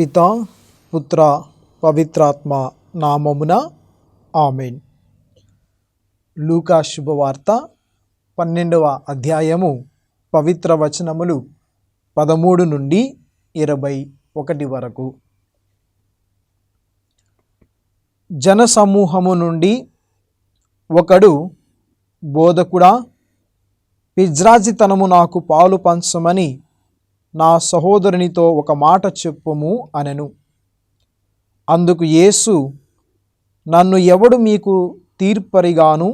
పితా పుత్ర పవిత్రాత్మ నామమున ఆమేన్. లూకా శుభవార్త 12వ అధ్యాయము పవిత్ర వచనములు 13 నుండి 21 వరకు. జనసమూహము నుండి ఒకడు, బోధకుడా, పిజ్రాజితనము నాకు పాలు పంచమని నా సహోదరునితో ఒక మాట చెప్పుము అనెను. అందుకు యేసు, నన్ను ఎవడు మీకు తీర్పరిగాను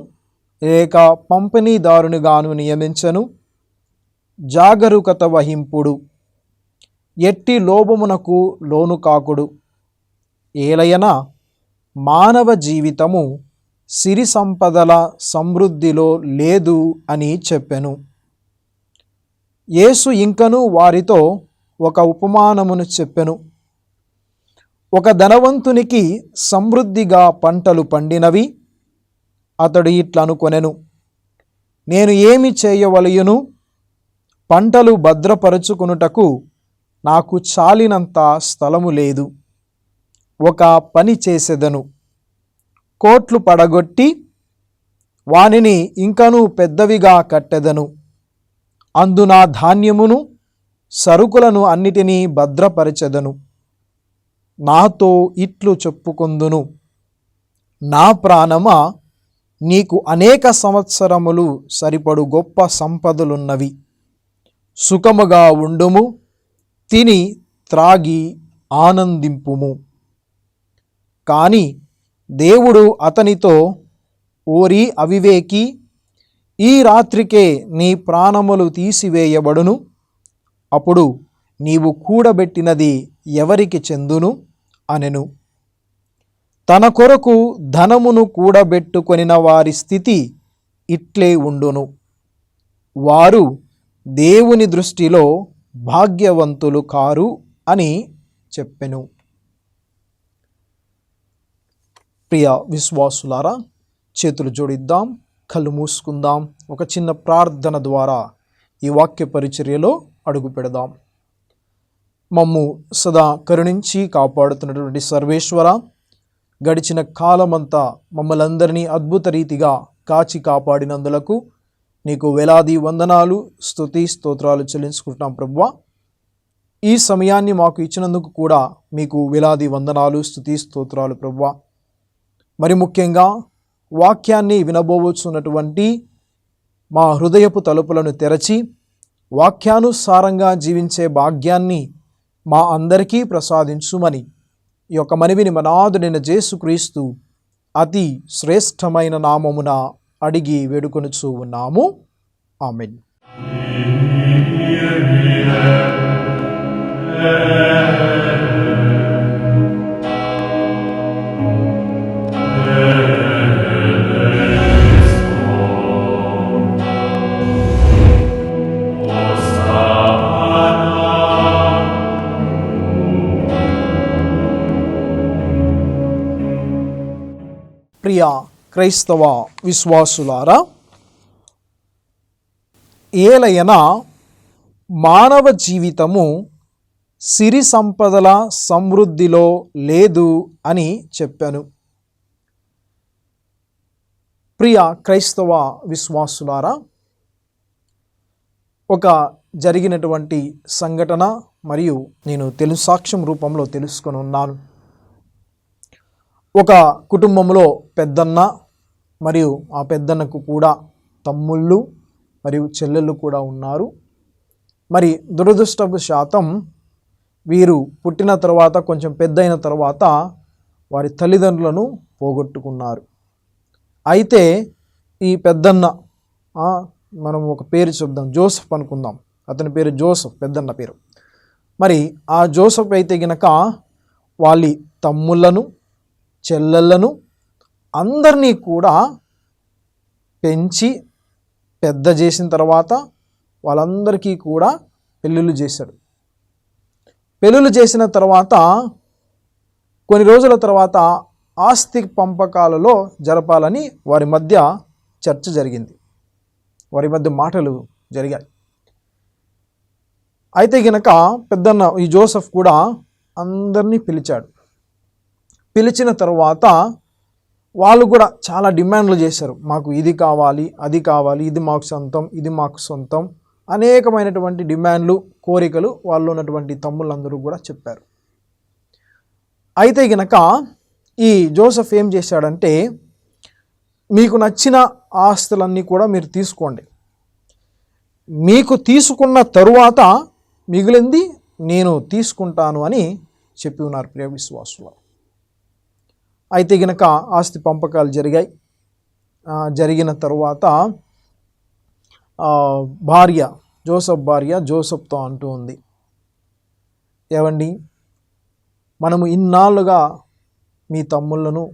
లేక పంపిణీదారునిగాను నియమించను? జాగరూకత వహింపుడు, ఎట్టి లోభమునకు లోను కాకుడు. ఏలయన మానవ జీవితము సిరి సంపదల సమృద్ధిలో లేదు అని చెప్పెను. యేసు ఇంకను వారితో ఒక ఉపమానమును చెప్పెను. ఒక ధనవంతునికి సమృద్ధిగా పంటలు పండినవి. అతడు ఇట్లనుకొనెను, నేను ఏమి చేయవలయును? పంటలు భద్రపరచుకొనుటకు నాకు చాలినంత స్థలము లేదు. ఒక పని చేసెదను, కోట్లు పడగొట్టి వానిని ఇంకనూ పెద్దవిగా కట్టెదను. అందున ధాన్యమును సరుకులను అన్నిటినీ భద్రపరచెదను. నాతో ఇట్లు చెప్పుకొందును, నా ప్రాణమా, నీకు అనేక సంవత్సరములు సరిపడు గొప్ప సంపదలున్నవి. సుఖముగా ఉండుము, తిని త్రాగి ఆనందింపుము. కాని దేవుడు అతనితో, ఓరి అవివేకి, ఈ రాత్రికే నీ ప్రాణములు తీసివేయబడును. అప్పుడు నీవు కూడబెట్టినది ఎవరికి చెందును అనెను. తన కొరకు ధనమును కూడబెట్టుకొనిన వారి స్థితి ఇట్లే ఉండును. వారు దేవుని దృష్టిలో భాగ్యవంతులు కారు అని చెప్పెను. ప్రియ విశ్వాసులారా, చేతులు జోడిద్దాం, కళ్ళు మూసుకుందాం. ఒక చిన్న ప్రార్థన ద్వారా ఈ వాక్య పరిచర్యలో అడుగు పెడదాం. మమ్ము సదా కరుణించి కాపాడుతున్నటువంటి సర్వేశ్వర, గడిచిన కాలమంతా మమ్మల్ని అందరినీ అద్భుత రీతిగా కాచి కాపాడినందులకు నీకు వేలాది వందనాలు, స్తుతి స్తోత్రాలు చెల్లించుకుంటున్నాం ప్రభువా. ఈ సమయాన్ని మాకు ఇచ్చినందుకు కూడా మీకు వేలాది వందనాలు, స్తుతి స్తోత్రాలు ప్రభువా. మరి ముఖ్యంగా వాక్యాన్ని వినబోవచ్చున్నటువంటి మా హృదయపు తలుపులను తెరచి వాక్యానుసారంగా జీవించే భాగ్యాన్ని మా అందరికీ ప్రసాదించుమని ఈ యొక్క మనవిని మనాథుడైన యేసుక్రీస్తు అతి శ్రేష్టమైన నామమున అడిగి వేడుకొనుచూ ఉన్నాము. ఆమేన్. ప్రియ క్రైస్తవ విశ్వాసులారా, ఏలయన మానవ జీవితము సిరి సంపదల సమృద్ధిలో లేదు అని చెప్పాను. ప్రియ క్రైస్తవ విశ్వాసులారా, ఒక జరిగినటువంటి సంఘటన మరియు నేను సాక్ష్యం రూపంలో తెలుసుకొని ఉన్నాను. ఒక కుటుంబంలో పెద్దన్న మరియు ఆ పెద్దన్నకు కూడా తమ్ముళ్ళు మరియు చెల్లెళ్ళు కూడా ఉన్నారు. మరి దురదృష్టవశాతం వీరు పుట్టిన తర్వాత, కొంచెం పెద్దయిన తర్వాత వారి తల్లిదండ్రులను పోగొట్టుకున్నారు. అయితే ఈ పెద్దన్న, మనం ఒక పేరు చెప్దాం, జోసెఫ్ అనుకుందాం. అతని పేరు జోసెఫ్, పెద్దన్న పేరు. మరి ఆ జోసెఫ్ అయితే గనక వాళ్ళ తమ్ముళ్ళను, చెల్లెళ్ళను అందరినీ కూడా పెంచి పెద్ద చేసిన తర్వాత వాళ్ళందరికీ కూడా పెళ్ళిళ్ళు చేశాడు. పెళ్ళిళ్ళు చేసిన తర్వాత కొన్ని రోజుల తర్వాత ఆస్తి పంపకాలలో జరపాలని వారి మధ్య చర్చ జరిగింది. వారి మధ్య మాటలు జరిగాయి. అయితే గనక పెద్దన్న ఈ జోసెఫ్ కూడా అందరినీ పిలిచాడు. పిలిచిన తర్వాత వాళ్ళు కూడా చాలా డిమాండ్లు చేశారు. మాకు ఇది కావాలి, అది కావాలి, ఇది మాకు సొంతం, ఇది మాకు సొంతం, అనేకమైనటువంటి డిమాండ్లు, కోరికలు వాళ్ళు ఉన్నటువంటి తమ్ముళ్ళందరూ కూడా చెప్పారు. అయితే గనక ఈ జోసెఫ్ ఏం చేశాడంటే, మీకు నచ్చిన ఆస్తులన్నీ కూడా మీరు తీసుకోండి, మీకు తీసుకున్న తరువాత మిగిలింది నేను తీసుకుంటాను అని చెప్పి ఉన్నారు ప్రియ విశ్వాసులు. అయితే గనక ఆస్తి పంపకాలు జరిగాయి. జరిగిన తరువాత జోసెఫ్ భార్య జోసెఫ్తో అంటూ ఉంది, ఏవండి, మనము ఇన్నాళ్ళుగా మీ తమ్ముళ్ళను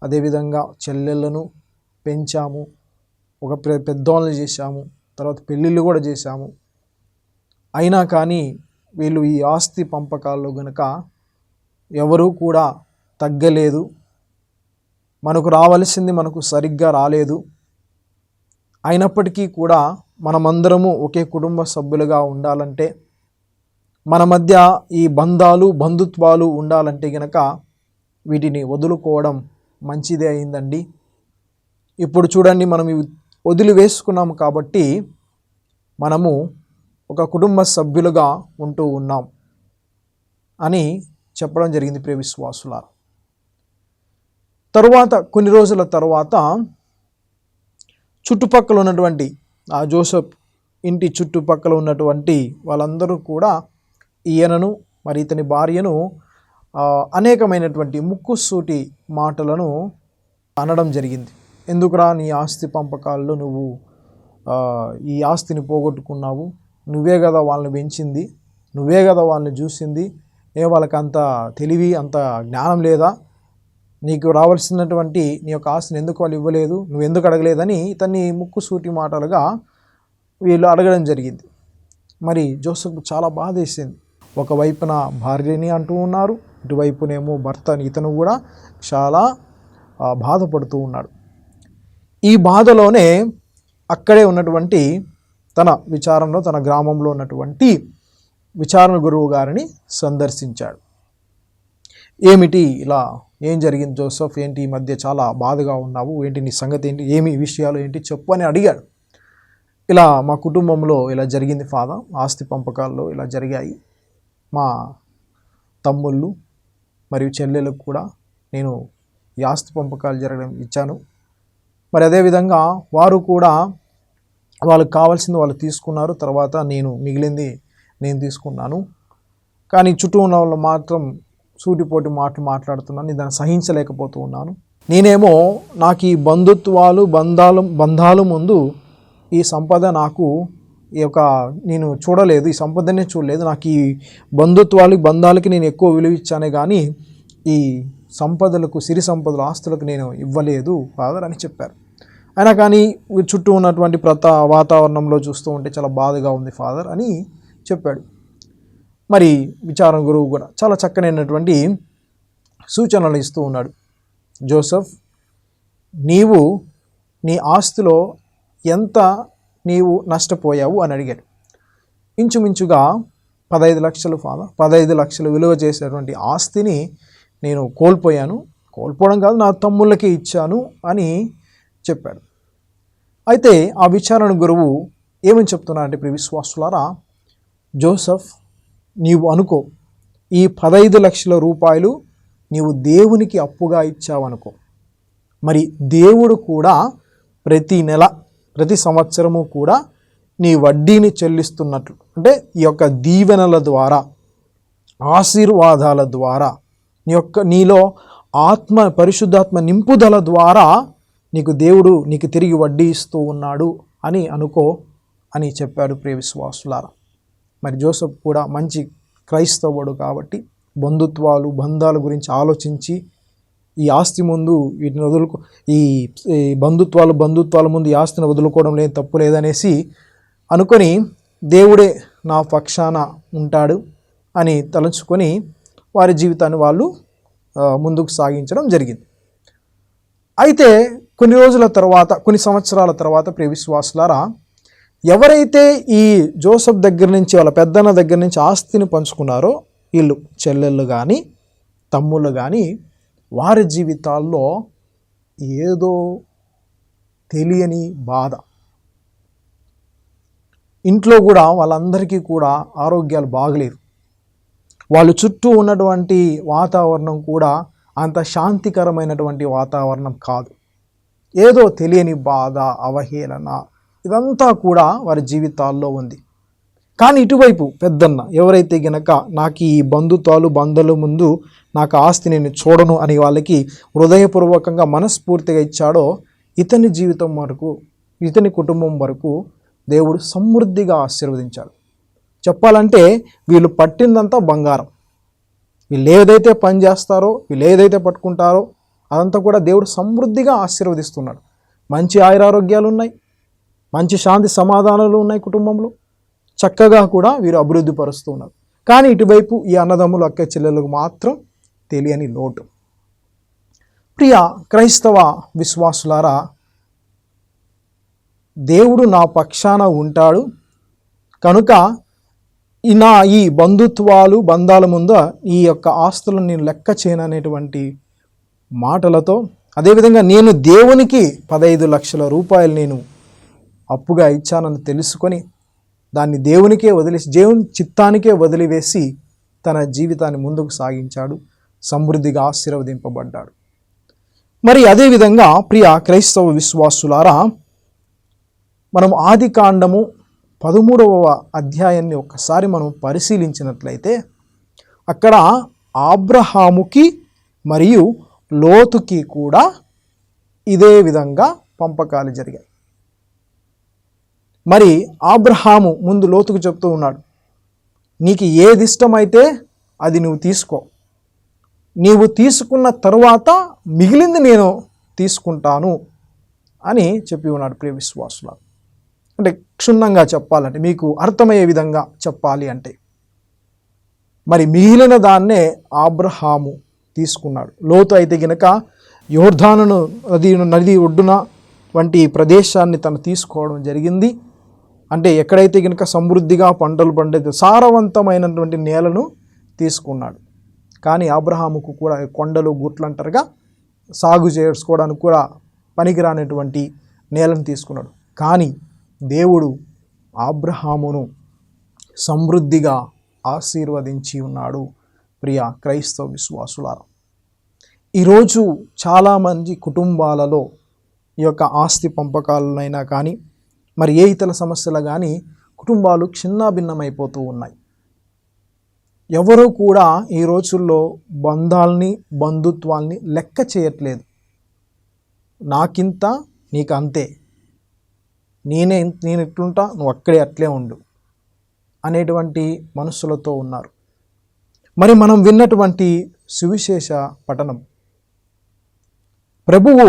అదేవిధంగా చెల్లెళ్ళను పెంచాము, ఒక పెద్దోళ్ళని చేశాము, తర్వాత పెళ్ళిళ్ళు కూడా చేశాము. అయినా కానీ వీళ్ళు ఈ ఆస్తి పంపకాల్లో గనక ఎవరూ కూడా తగ్గలేదు, మనకు రావాల్సింది మనకు సరిగ్గా రాలేదు. అయినప్పటికీ కూడా మనమందరము ఒకే కుటుంబ సభ్యులుగా ఉండాలంటే, మన మధ్య ఈ బంధాలు బంధుత్వాలు ఉండాలంటే గనక వీటిని వదులుకోవడం మంచిదే అయిందండి. ఇప్పుడు చూడండి, మనం వదిలివేసుకున్నాము కాబట్టి మనము ఒక కుటుంబ సభ్యులుగా ఉంటూ ఉన్నాం అని చెప్పడం జరిగింది ప్రియ విశ్వాసులారా. తరువాత కొన్ని రోజుల తర్వాత చుట్టుపక్కల ఉన్నటువంటి ఆ జోసెఫ్ ఇంటి చుట్టుపక్కల ఉన్నటువంటి వాళ్ళందరూ కూడా ఈయనను మరి ఇతని భార్యను అనేకమైనటువంటి ముక్కుసూటి మాటలను అనడం జరిగింది. ఎందుకురా నీ ఆస్తి పంపకాల్లో నువ్వు ఈ ఆస్తిని పోగొట్టుకున్నావు, నువ్వే కదా వాళ్ళని పెంచింది, నువ్వే కదా వాళ్ళని చూసింది, వాళ్ళకి అంత తెలివి అంత జ్ఞానం లేదా, నీకు రావాల్సినటువంటి నీ యొక్క ఆస్తిని ఎందుకు వాళ్ళు ఇవ్వలేదు, నువ్వు ఎందుకు అడగలేదని ఇతన్ని ముక్కుసూటి మాటలుగా వీళ్ళు అడగడం జరిగింది. మరి జోసెఫ్ చాలా బాధ వేసింది. ఒకవైపున భార్యని అంటూ ఉన్నారు, ఇటువైపునేమో భర్తని, ఇతను కూడా చాలా బాధపడుతూ ఉన్నాడు. ఈ బాధలోనే అక్కడే ఉన్నటువంటి తన విచారంలో తన గ్రామంలో ఉన్నటువంటి విచారణ గురువు గారిని సందర్శించాడు. ఏమిటి ఇలా ఏం జరిగింది జోసెఫ్, ఏంటి ఈ మధ్య చాలా బాధగా ఉన్నావు, ఏంటి నీ సంగతి ఏంటి, ఏమి విషయాలు ఏంటి చెప్పు అని అడిగాడు. ఇలా మా కుటుంబంలో ఇలా జరిగింది ఫాదర్, ఆస్తి పంపకాల్లో ఇలా జరిగాయి, మా తమ్ముళ్ళు మరియు చెల్లెలకు కూడా నేను ఈ ఆస్తి పంపకాలు జరగడం ఇచ్చాను. మరి అదేవిధంగా వారు కూడా వాళ్ళకి కావాల్సింది వాళ్ళు తీసుకున్నారు, తర్వాత మిగిలింది నేను తీసుకున్నాను. కానీ చుట్టూ ఉన్న వాళ్ళు మాత్రం సూటిపోటి మాటలు మాట్లాడుతున్నాను, నేను దాన్ని సహించలేకపోతూ ఉన్నాను. నేనేమో నాకు ఈ బంధాలు ముందు ఈ సంపద నాకు నేను చూడలేదు, ఈ సంపదనే చూడలేదు, నాకు ఈ బంధాలకి నేను ఎక్కువ విలువ ఇచ్చానే కానీ ఈ సంపదలకు, సిరి సంపదలు, ఆస్తులకు నేను ఇవ్వలేదు ఫాదర్ అని చెప్పారు. అయినా కానీ చుట్టూ ఉన్నటువంటి వాతావరణంలో చూస్తూ ఉంటే చాలా బాధగా ఉంది ఫాదర్ అని చెప్పాడు. మరి విచారణ గురువు కూడా చాలా చక్కనైనటువంటి సూచనలు ఇస్తూ ఉన్నాడు. జోసెఫ్, నీవు నీ ఆస్తిలో ఎంత నీవు నష్టపోయావు అని అడిగాడు. ఇంచుమించుగా 15 లక్షలు ఫాదర్, 15 లక్షలు విలువ చేసేటువంటి ఆస్తిని నేను కోల్పోవడం కాదు, నా తమ్ముళ్ళకి ఇచ్చాను అని చెప్పాడు. అయితే ఆ విచారణ గురువు ఏమని చెప్తున్నారంటే ప్రియ విశ్వాసులారా, జోసెఫ్, నీవు అనుకో, ఈ 15 లక్షల రూపాయలు నీవు దేవునికి అప్పుగా ఇచ్చావనుకో, మరి దేవుడు కూడా ప్రతి నెల ప్రతి సంవత్సరము కూడా నీ వడ్డీని చెల్లిస్తున్నట్లు, అంటే ఈ యొక్క దీవెనల ద్వారా, ఆశీర్వాదాల ద్వారా, నీలో పరిశుద్ధాత్మ నింపుదల ద్వారా నీకు దేవుడు నీకు తిరిగి వడ్డీ ఇస్తూ ఉన్నాడు అని అనుకో అని చెప్పాడు ప్రియ విశ్వాసులారా. మరి జోసెఫ్ కూడా మంచి క్రైస్తవుడు కాబట్టి బంధాల గురించి ఆలోచించి ఈ ఆస్తి ముందు వీటిని ఈ బంధుత్వాల ముందు ఈ ఆస్తిని వదులుకోవడం లేదు, తప్పు లేదనేసి అనుకొని దేవుడే నా పక్షాన ఉంటాడు అని తలంచుకొని వారి జీవితాన్ని వాళ్ళు ముందుకు సాగించడం జరిగింది. అయితే కొన్ని సంవత్సరాల తర్వాత ప్రియ విశ్వాసులారా, ఎవరైతే ఈ జోసెఫ్ దగ్గర నుంచి వాళ్ళ పెద్దన్న దగ్గర నుంచి ఆస్తిని పంచుకున్నారో వీళ్ళు చెల్లెళ్ళు కానీ తమ్ముళ్ళు కానీ వారి జీవితాల్లో ఏదో తెలియని బాధ. ఇంట్లో కూడా వాళ్ళందరికీ కూడా ఆరోగ్యాలు బాగలేవు. వాళ్ళు చుట్టూ ఉన్నటువంటి వాతావరణం కూడా అంత శాంతికరమైనటువంటి వాతావరణం కాదు. ఏదో తెలియని బాధ, అవహేళన ఇదంతా కూడా వారి జీవితాల్లో ఉంది. కానీ ఇటువైపు పెద్దన్న ఎవరైతే గనక నాకు ఈ బంధువుల ముందు నాకు ఆస్తి నేను చూడను అని వాళ్ళకి హృదయపూర్వకంగా మనస్ఫూర్తిగా ఇచ్చాడో, ఇతని జీవితం వరకు, ఇతని కుటుంబం వరకు దేవుడు సమృద్ధిగా ఆశీర్వదించాడు. చెప్పాలంటే వీళ్ళు పట్టిందంతా బంగారం. వీళ్ళు ఏదైతే పని చేస్తారో, వీళ్ళు ఏదైతే పట్టుకుంటారో అదంతా కూడా దేవుడు సమృద్ధిగా ఆశీర్వదిస్తున్నాడు. మంచి ఆయురారోగ్యాలు ఉన్నాయి, మంచి శాంతి సమాధానాలు ఉన్నాయి కుటుంబంలో. చక్కగా కూడా వీరు అభివృద్ధి పరుస్తున్నారు. కానీ ఇటువైపు ఈ అన్నదమ్ములు అక్క చెల్లెలకు మాత్రం తెలియని లోటు. ప్రియ క్రైస్తవ విశ్వాసులారా, దేవుడు నా పక్షాన ఉంటాడు కనుక ఈ బంధాల ముందు ఈ యొక్క ఆస్తులను నేను లెక్క చేయననేటువంటి మాటలతో, అదేవిధంగా నేను దేవునికి 15 లక్షల రూపాయలు నేను అప్పుగా ఇచ్చానని తెలుసుకొని దాన్ని దేవునికే వదిలేసి, దేవుని చిత్తానికే వదిలివేసి తన జీవితాన్ని ముందుకు సాగించాడు. సమృద్ధిగా ఆశీర్వదింపబడ్డాడు. మరి అదేవిధంగా ప్రియ క్రైస్తవ విశ్వాసులారా, మనం ఆదికాండము 13వ అధ్యాయాన్ని ఒక్కసారి మనం పరిశీలించినట్లయితే అక్కడ అబ్రహాముకి మరియు లోతుకి కూడా ఇదే విధంగా పంపకాలు జరిగాయి. మరి అబ్రహాము ముందు లోతుకు చెప్తూ ఉన్నాడు, నీకు ఏది ఇష్టమైతే అది నువ్వు తీసుకో, నీవు తీసుకున్న తరువాత మిగిలింది నేను తీసుకుంటాను అని చెప్పి ఉన్నాడు. ప్రియ విశ్వాసులు, అంటే క్షుణ్ణంగా చెప్పాలంటే, మీకు అర్థమయ్యే విధంగా చెప్పాలి అంటే, మరి మిగిలిన దాన్నే అబ్రహాము తీసుకున్నాడు. లోతు అయితే గనక యోర్దాను నది ఒడ్డున వంటి ప్రదేశాన్ని తను తీసుకోవడం జరిగింది. అంటే ఎక్కడైతే గనక సమృద్ధిగా పంటలు పండే సారవంతమైనటువంటి నేలను తీసుకున్నాడు. కానీ అబ్రహాముకు కూడా కొండలు గుట్లు అంటారుగా, సాగు చేసుకోవడానికి కూడా పనికిరానటువంటి నేలను తీసుకున్నాడు. కానీ దేవుడు అబ్రహామును సమృద్ధిగా ఆశీర్వదించి ఉన్నాడు. ప్రియ క్రైస్తవ విశ్వాసులారా, ఈరోజు చాలామంది కుటుంబాలలో ఈ యొక్క ఆస్తి పంపకాలనైనా కానీ మరి ఏ ఇతర సమస్యలు కానీ కుటుంబాలు చిన్నాభిన్నమైపోతూ ఉన్నాయి. ఎవరు కూడా ఈ రోజుల్లో బంధాలని, బంధుత్వాల్ని లెక్క చేయట్లేదు. నాకింత నీకు అంతే, నేను ఎట్లుంటా నువ్వు అక్కడే అట్లే ఉండు అనేటువంటి మనస్సులతో ఉన్నారు. మరి మనం విన్నటువంటి సువిశేష పఠనం, ప్రభువు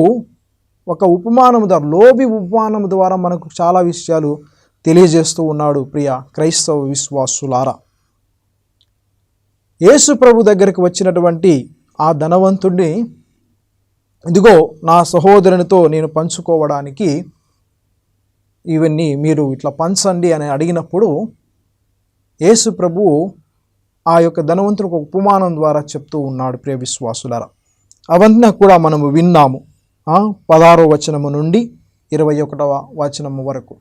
ఒక ఉపమానము ద్వారా, లోబి ఉపమానము ద్వారా మనకు చాలా విషయాలు తెలియజేస్తూ ఉన్నాడు. ప్రియ క్రైస్తవ విశ్వాసులారా, యేసు ప్రభు దగ్గరికి వచ్చినటువంటి ఆ ధనవంతుడిని, ఇదిగో నా సహోదరునితో నేను పంచుకోవడానికి ఇవన్నీ మీరు ఇట్లా పంచండి అని అడిగినప్పుడు యేసు ప్రభువు ఆ యొక్క ధనవంతునికి ఒక ఉపమానం ద్వారా చెప్తూ ఉన్నాడు. ప్రియ విశ్వాసులారా, అవన్నీ కూడా మనము విన్నాము. 16వ వచనము నుండి 21వ వచనము వరకు.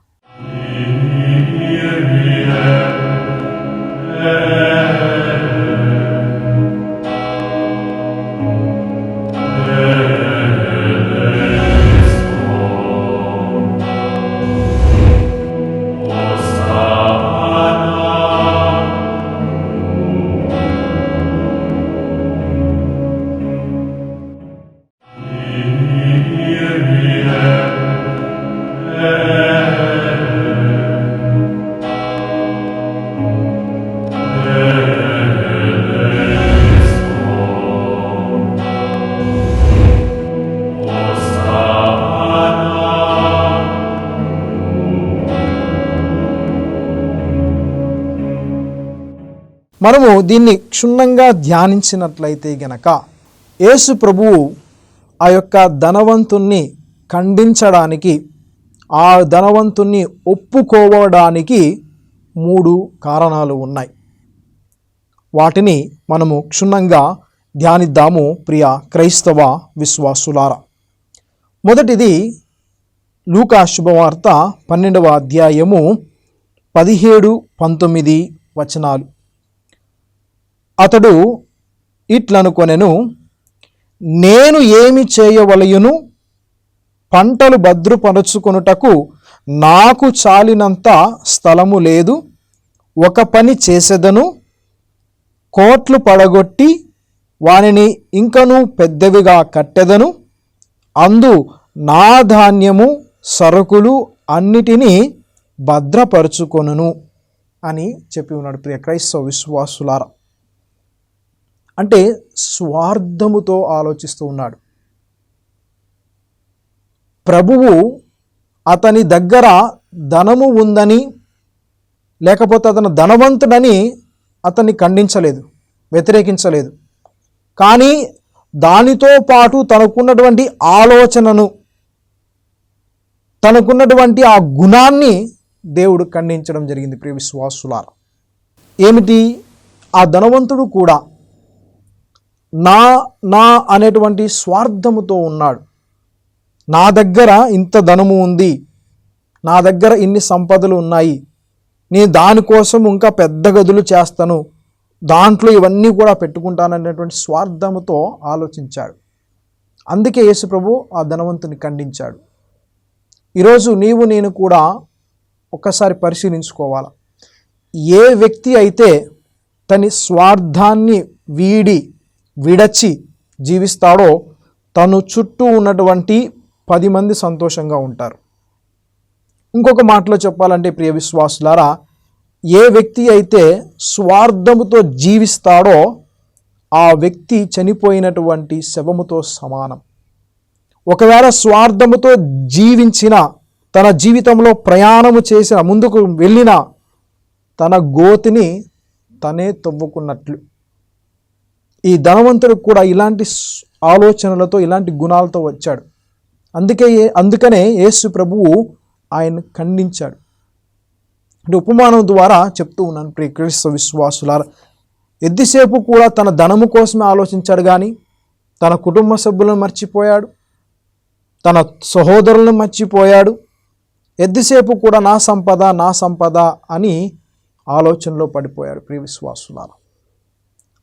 మనము దీన్ని క్షుణ్ణంగా ధ్యానించినట్లయితే గనక యేసు ప్రభువు ఆ యొక్క ధనవంతుణ్ణి ఖండించడానికి, ఆ ధనవంతుణ్ణి ఒప్పుకోవడానికి 3 కారణాలు ఉన్నాయి. వాటిని మనము క్షుణ్ణంగా ధ్యానిద్దాము ప్రియ క్రైస్తవ విశ్వాసులారా. మొదటిది లూకా శుభవార్త 12వ అధ్యాయము 17-19 వచనాలు. అతడు ఇట్లనుకొనెను, నేను ఏమి చేయవలయును? పంటలు భద్రపరచుకొనుటకు నాకు చాలినంత స్థలము లేదు. ఒక పని చేసెదను, కోట్లు పడగొట్టి వానిని ఇంకనూ పెద్దవిగా కట్టెదను. అందు నా ధాన్యము సరుకులు అన్నిటినీ భద్రపరచుకొనును అని చెప్పి ఉన్నాడు ప్రియ క్రైస్తవ విశ్వాసులారా. అంటే స్వార్థముతో ఆలోచిస్తూ ఉన్నాడు. ప్రభువు అతని దగ్గర ధనము ఉందని, లేకపోతే అతను ధనవంతుడని అతన్ని ఖండించలేదు, వ్యతిరేకించలేదు. కానీ దానితో పాటు తనకున్నటువంటి ఆలోచనను, తనకున్నటువంటి ఆ గుణాన్ని దేవుడు ఖండించడం జరిగింది ప్రియ విశ్వాసులారా. ఏమిటి? ఆ ధనవంతుడు కూడా నా అనేటువంటి స్వార్థముతో ఉన్నాడు. నా దగ్గర ఇంత ధనము ఉంది, నా దగ్గర ఇన్ని సంపదలు ఉన్నాయి, నేను దానికోసం ఇంకా పెద్ద గదులు చేస్తాను, దాంట్లో ఇవన్నీ కూడా పెట్టుకుంటాననేటువంటి స్వార్థముతో ఆలోచించాడు. అందుకే యేసు ప్రభు ఆ ధనవంతుని ఖండించాడు. ఈరోజు నీవు నేను కూడా ఒక్కసారి పరిశీలించుకోవాలి. ఏ వ్యక్తి అయితే తన స్వార్థాన్ని విడచి జీవిస్తాడో తను చుట్టూ ఉన్నటువంటి 10 మంది సంతోషంగా ఉంటారు. ఇంకొక మాటలో చెప్పాలంటే ప్రియ విశ్వాసులారా, ఏ వ్యక్తి అయితే స్వార్థముతో జీవిస్తాడో ఆ వ్యక్తి చనిపోయినటువంటి శవముతో సమానం. ఒకవేళ స్వార్థముతో జీవించిన, తన జీవితంలో ప్రయాణము చేసిన, ముందుకు వెళ్ళిన తన గోతిని తనే తవ్వుకున్నట్లు. ఈ ధనవంతుడు కూడా ఇలాంటి ఆలోచనలతో, ఇలాంటి గుణాలతో వచ్చాడు. అందుకనే యేసు ప్రభువు ఆయన ఖండించాడు. అంటే ఉపమానం ద్వారా చెప్తూ ఉన్నాను ప్రియ క్రైస్తవ విశ్వాసులారా. ఎంతసేపు కూడా తన ధనము కోసమే ఆలోచించాడు, కానీ తన కుటుంబ సభ్యులను మర్చిపోయాడు, తన సహోదరులను మర్చిపోయాడు. ఎంతసేపు కూడా నా సంపద అని ఆలోచనలో పడిపోయాడు ప్రియ విశ్వాసులారా.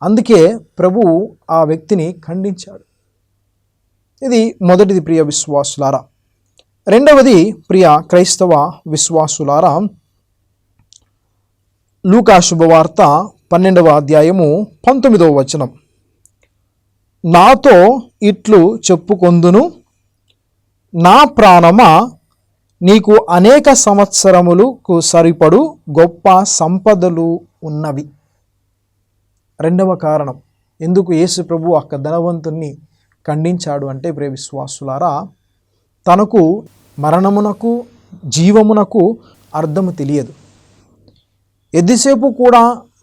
అందుకే ప్రభువు ఆ వ్యక్తిని ఖండించాడు. ఇది మొదటిది ప్రియ విశ్వాసులారా. రెండవది ప్రియ క్రైస్తవ విశ్వాసులారా, లూకా శుభవార్త 12వ అధ్యాయము 19వ వచనం. నాతో ఇట్లు చెప్పుకొందును, నా ప్రాణమా, నీకు అనేక సంవత్సరములకు సరిపడు గొప్ప సంపదలు ఉన్నవి. రెండవ కారణం ఎందుకు యేసు ప్రభు ఆ ధనవంతుణ్ణి ఖండించాడు అంటే ప్రియ విశ్వాసులారా, తనకు మరణమునకు జీవమునకు అర్థము తెలియదు. ఎంతసేపు కూడా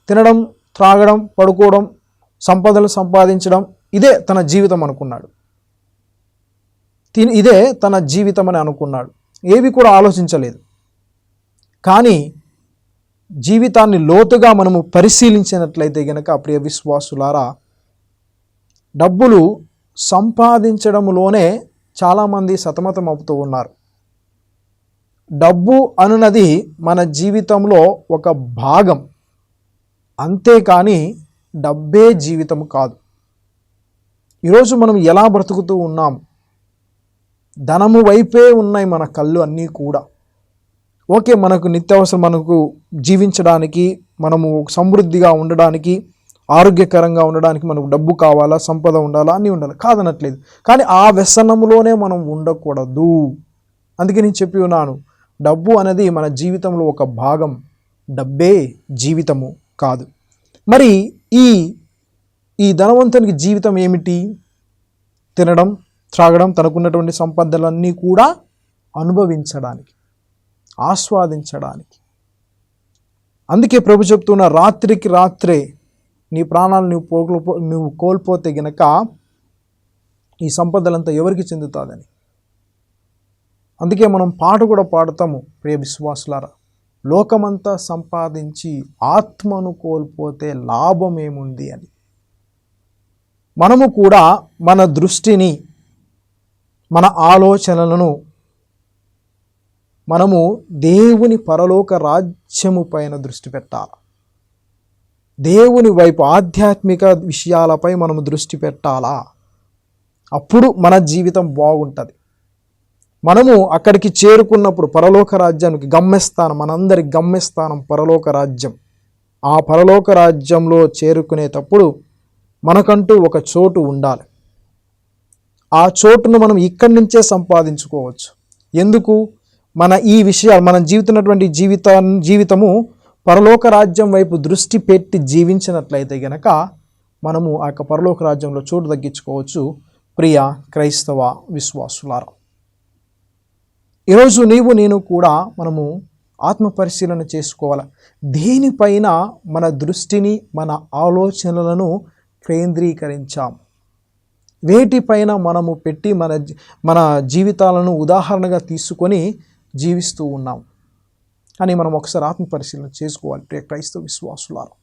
తినడం, త్రాగడం, పడుకోవడం, సంపదలు సంపాదించడం, ఇదే తన జీవితం అనుకున్నాడు. ఇదే తన జీవితం అని అనుకున్నాడు. ఏవి కూడా ఆలోచించలేదు. కానీ జీవితాన్ని లోతుగా మనము పరిశీలించినట్లయితే గనక ప్రియ విశ్వాసులారా, డబ్బులు సంపాదించడంలోనే చాలామంది సతమతం అవుతూ ఉన్నారు. డబ్బు అనున్నది మన జీవితంలో ఒక భాగం, అంతేకాని డబ్బే జీవితం కాదు. ఈరోజు మనం ఎలా బ్రతుకుతూ ఉన్నాం? ధనము వైపే ఉన్నాయి మన కళ్ళు అన్నీ కూడా. ఓకే, మనకు నిత్యావసరం, మనకు జీవించడానికి, మనము సమృద్ధిగా ఉండడానికి, ఆరోగ్యకరంగా ఉండడానికి మనకు డబ్బు కావాలా, సంపద ఉండాలా, అన్నీ ఉండాలి, కాదనట్లేదు. కానీ ఆ వ్యసనంలోనే మనం ఉండకూడదు. అందుకే నేను చెప్పి ఉన్నాను, డబ్బు అనేది మన జీవితంలో ఒక భాగం, డబ్బే జీవితము కాదు. మరి ఈ ధనవంతునికి జీవితం ఏమిటి? తినడం, త్రాగడం, తనకున్నటువంటి సంపదలన్నీ కూడా అనుభవించడానికి, ఆస్వాదించడానికి. అందుకే ప్రభు చెప్తున్న, రాత్రికి రాత్రే నీ ప్రాణాలు నువ్వు కోల్పోతే గనక ఈ సంపదలంతా ఎవరికి చెందుతుందని. అందుకే మనం పాట కూడా పాడతాము ప్రియ విశ్వాసులారా, లోకమంతా సంపాదించి ఆత్మను కోల్పోతే లాభం ఏముంది అని. మనము కూడా మన దృష్టిని, మన ఆలోచనలను మనము దేవుని పరలోక రాజ్యము పైన దృష్టి పెట్టాలి. దేవుని వైపు ఆధ్యాత్మిక విషయాలపై మనము దృష్టి పెట్టాలా? అప్పుడు మన జీవితం బాగుంటుంది. మనము అక్కడికి చేరుకున్నప్పుడు పరలోక రాజ్యానికి గమ్యస్థానం, మనందరి గమ్యస్థానం పరలోక రాజ్యం. ఆ పరలోక రాజ్యంలో చేరుకునేటప్పుడు మనకంటూ ఒక చోటు ఉండాలి. ఆ చోటును మనం ఇక్కడి నుంచే సంపాదించుకోవచ్చు. ఎందుకు? మన ఈ విషయాలు, మనం జీవితున్నటువంటి జీవితము పరలోక రాజ్యం వైపు దృష్టి పెట్టి జీవించినట్లయితే గనక మనము ఆ యొక్క పరలోక రాజ్యంలో చోటు తగ్గించుకోవచ్చు. ప్రియ క్రైస్తవ విశ్వాసులారా, ఈరోజు నీవు నేను కూడా మనము ఆత్మ పరిశీలన చేసుకోవాలి. దేనిపైన మన దృష్టిని, మన ఆలోచనలను కేంద్రీకరించాం? వేటిపైన మనము పెట్టి మన జీవితాలను ఉదాహరణగా తీసుకొని జీవిస్తూ ఉన్నాం అని మనం ఒకసారి ఆత్మ పరిశీలన చేసుకోవాలి ప్రియ క్రైస్తవ విశ్వాసులారా.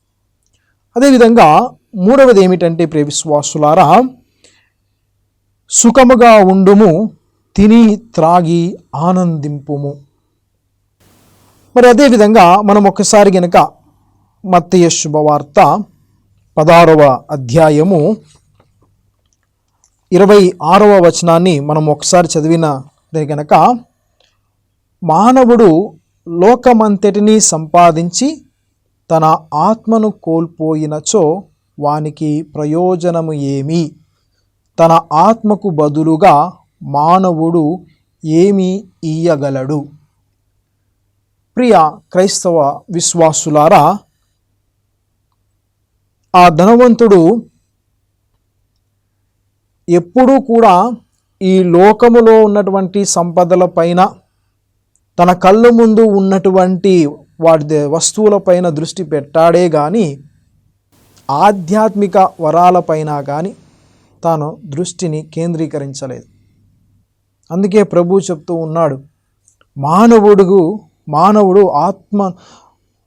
అదేవిధంగా మూడవది ఏమిటంటే ప్రియ విశ్వాసులారా, సుఖముగా ఉండుము, తిని త్రాగి ఆనందింపుము. మరి అదేవిధంగా మనం ఒకసారి గనక మత్తయి శుభవార్త 16వ అధ్యాయము 26వ వచనాన్ని మనం ఒకసారి చదివిన గనక, మానవుడు లోకమంతటినీ సంపాదించి తన ఆత్మను కోల్పోయినచో వానికి ప్రయోజనము ఏమి? తన ఆత్మకు బదులుగా మానవుడు ఏమి ఇయ్యగలడు? ప్రియ క్రైస్తవ విశ్వాసులారా, ఆ ధనవంతుడు ఎప్పుడూ కూడా ఈ లోకములో ఉన్నటువంటి సంపదల పైన, తన కళ్ళు ముందు ఉన్నటువంటి వాటి వస్తువులపైన దృష్టి పెట్టాడే కానీ ఆధ్యాత్మిక వరాలపైన కానీ తాను దృష్టిని కేంద్రీకరించలేదు. అందుకే ప్రభు చెప్తూ ఉన్నాడు,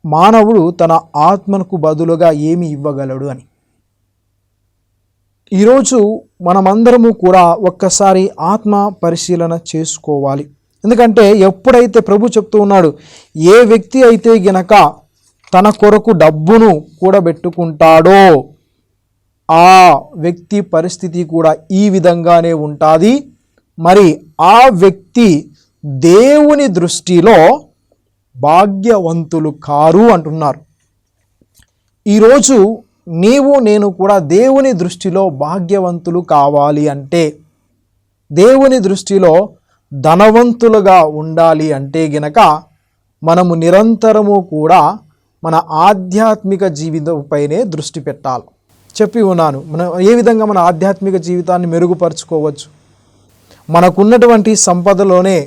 మానవుడు తన ఆత్మకు బదులుగా ఏమి ఇవ్వగలడు అని. ఈరోజు మనమందరము కూడా ఒక్కసారి ఆత్మ పరిశీలన చేసుకోవాలి. ఎందుకంటే ఎప్పుడైతే ప్రభు చెప్తూ ఉన్నాడు, ఏ వ్యక్తి అయితే గనక తన కొరకు డబ్బును కూడబెట్టుకుంటాడో ఆ వ్యక్తి పరిస్థితి కూడా ఈ విధంగానే ఉంటుంది. మరి ఆ వ్యక్తి దేవుని దృష్టిలో భాగ్యవంతులు కారు అంటున్నారు. ఈరోజు నీవు నేను కూడా దేవుని దృష్టిలో భాగ్యవంతులు కావాలి అంటే, దేవుని దృష్టిలో ధనవంతులుగా ఉండాలి అంటే గనక మనము నిరంతరము కూడా మన ఆధ్యాత్మిక జీవితంపైనే దృష్టి పెట్టాలి. చెప్పి ఉన్నాను, మనం ఏ విధంగా మన ఆధ్యాత్మిక జీవితాన్ని మెరుగుపరుచుకోవచ్చు. మనకున్నటువంటి సంపదలోనే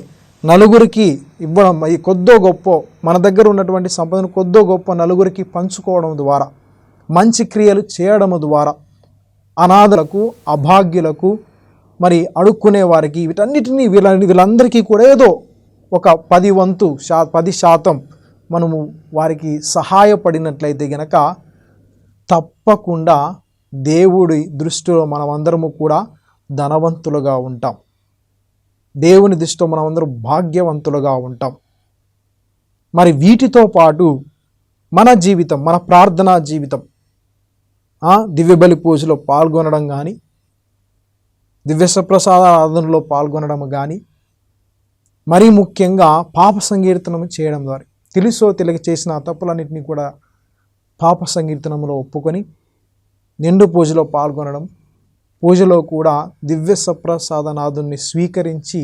నలుగురికి ఇవ్వడం, కొద్దో గొప్ప మన దగ్గర ఉన్నటువంటి సంపదను కొద్దో గొప్ప నలుగురికి పంచుకోవడం ద్వారా, మంచి క్రియలు చేయడం ద్వారా, అనాథలకు, అభాగ్యులకు, మరి అడుక్కునే వారికి, వీటన్నిటినీ వీళ్ళందరికీ కూడా ఏదో ఒక 10% మనము వారికి సహాయపడినట్లయితే గనక తప్పకుండా దేవుడి దృష్టిలో మనమందరము కూడా ధనవంతులుగా ఉంటాం. దేవుని దృష్టిలో మనమందరం భాగ్యవంతులుగా ఉంటాం. మరి వీటితో పాటు మన జీవితం, మన ప్రార్థనా జీవితం, దివ్యబలి పూజలో పాల్గొనడం కానీ, దివ్య సప్రసాద ఆరాధనలో పాల్గొనడం కానీ, మరీ ముఖ్యంగా పాప సంకీర్తనం చేయడం ద్వారా తెలుసో తెలియక చేసిన తప్పులన్నింటినీ కూడా పాప సంకీర్తనంలో ఒప్పుకొని నిండు పూజలో పాల్గొనడం, పూజలో కూడా దివ్య సప్రసాదనాథుని స్వీకరించి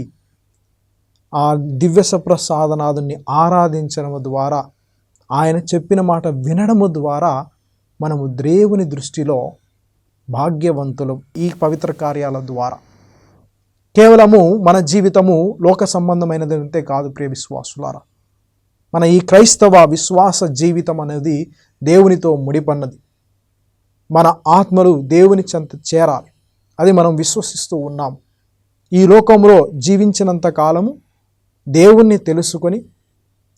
ఆ దివ్య సప్రసాదనాథుని ఆరాధించడం ద్వారా, ఆయన చెప్పిన మాట వినడము ద్వారా మనము దేవుని దృష్టిలో భాగ్యవంతులు. ఈ పవిత్ర కార్యాల ద్వారా కేవలము మన జీవితము లోక సంబంధమైనది అంతే కాదు ప్రియ విశ్వాసులారా. మన ఈ క్రైస్తవ విశ్వాస జీవితం అనేది దేవునితో ముడిపన్నది. మన ఆత్మలు దేవుని చెంత చేరాలి, అది మనం విశ్వసిస్తూ ఉన్నాం. ఈ లోకంలో జీవించినంత కాలము దేవుణ్ణి తెలుసుకొని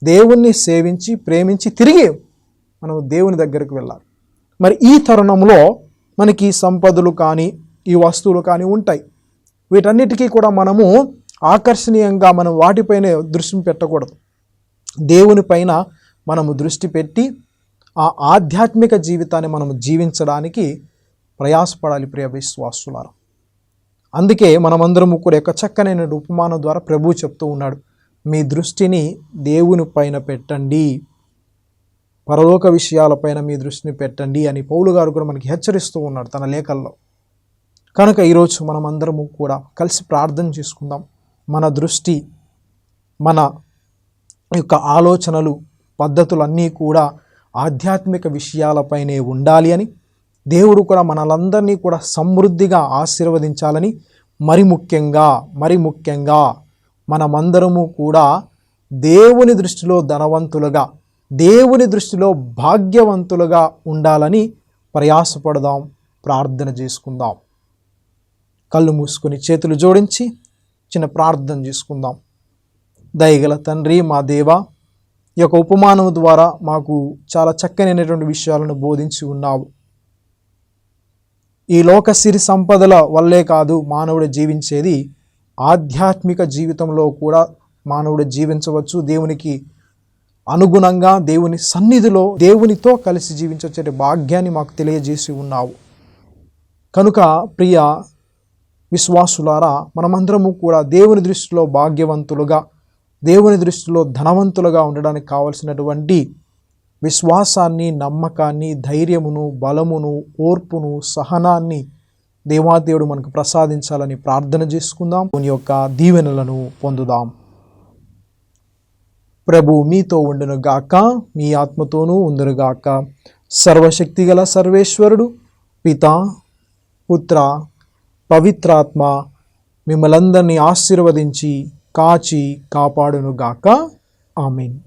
దేవుణ్ణి సేవించి ప్రేమించి తిరిగి మనం దేవుని దగ్గరికి వెళ్ళాలి. మరి ఈ తరుణంలో మనకి సంపదలు కానీ ఈ వస్తువులు కానీ ఉంటాయి. వీటన్నిటికీ కూడా మనము ఆకర్షణీయంగా మనం వాటిపైనే దృష్టి పెట్టకూడదు. దేవుని పైన మనము దృష్టి పెట్టి ఆ ఆధ్యాత్మిక జీవితాన్ని మనము జీవించడానికి ప్రయాసపడాలి ప్రియ విశ్వాసులారా. అందుకే మనమందరము కూడా యొక్క చక్కనైన ఉపమానం ద్వారా ప్రభువు చెప్తూ ఉన్నాడు, మీ దృష్టిని దేవుని పైన పెట్టండి, పరలోక విషయాలపైన మీ దృష్టిని పెట్టండి అని పౌలు గారు కూడా మనకి హెచ్చరిస్తూ ఉన్నాడు తన లేఖల్లో. కనుక ఈరోజు మనమందరము కూడా కలిసి ప్రార్థన చేసుకుందాం. మన దృష్టి, మన యొక్క ఆలోచనలు, పద్ధతులన్నీ కూడా ఆధ్యాత్మిక విషయాలపైనే ఉండాలి అని, దేవుడు కూడా మనలందరినీ కూడా సమృద్ధిగా ఆశీర్వదించాలని, మరి ముఖ్యంగా మనమందరము కూడా దేవుని దృష్టిలో ధనవంతులుగా, దేవుని దృష్టిలో భాగ్యవంతులుగా ఉండాలని ప్రయాసపడదాం, ప్రార్థన చేసుకుందాం. కళ్ళు మూసుకొని చేతులు జోడించి చిన్న ప్రార్థన చేసుకుందాం. దయగల తండ్రి, మా దేవా, ఈ యొక్క ఉపమానం ద్వారా మాకు చాలా చక్కనైనటువంటి విషయాలను బోధించి ఉన్నావు. ఈ లోక సిరి సంపదల వల్లే కాదు మానవుడు జీవించేది, ఆధ్యాత్మిక జీవితంలో కూడా మానవుడు జీవించవచ్చు. దేవునికి అనుగుణంగా దేవుని సన్నిధిలో దేవునితో కలిసి జీవించే భాగ్యాన్ని మాకు తెలియజేసి ఉన్నావు. కనుక ప్రియ విశ్వాసులారా, మనమందరము కూడా దేవుని దృష్టిలో భాగ్యవంతులుగా, దేవుని దృష్టిలో ధనవంతులుగా ఉండడానికి కావలసినటువంటి విశ్వాసాన్ని, నమ్మకాన్ని, ధైర్యమును, బలమును, ఓర్పును, సహనాన్ని దేవాదేవుడు మనకు ప్రసాదించాలని ప్రార్థన చేసుకుందాం. దేవుని యొక్క దీవెనలను పొందుదాం. ప్రభు మీతో ఉండును గాక, మీ ఆత్మతోనూ ఉండునుగాక. సర్వశక్తిగల సర్వేశ్వరుడు పితా, పుత్ర, పవిత్రాత్మ మిమ్మలందరినీ ఆశీర్వదించి కాచి కాపాడునుగాక. ఆమేన్.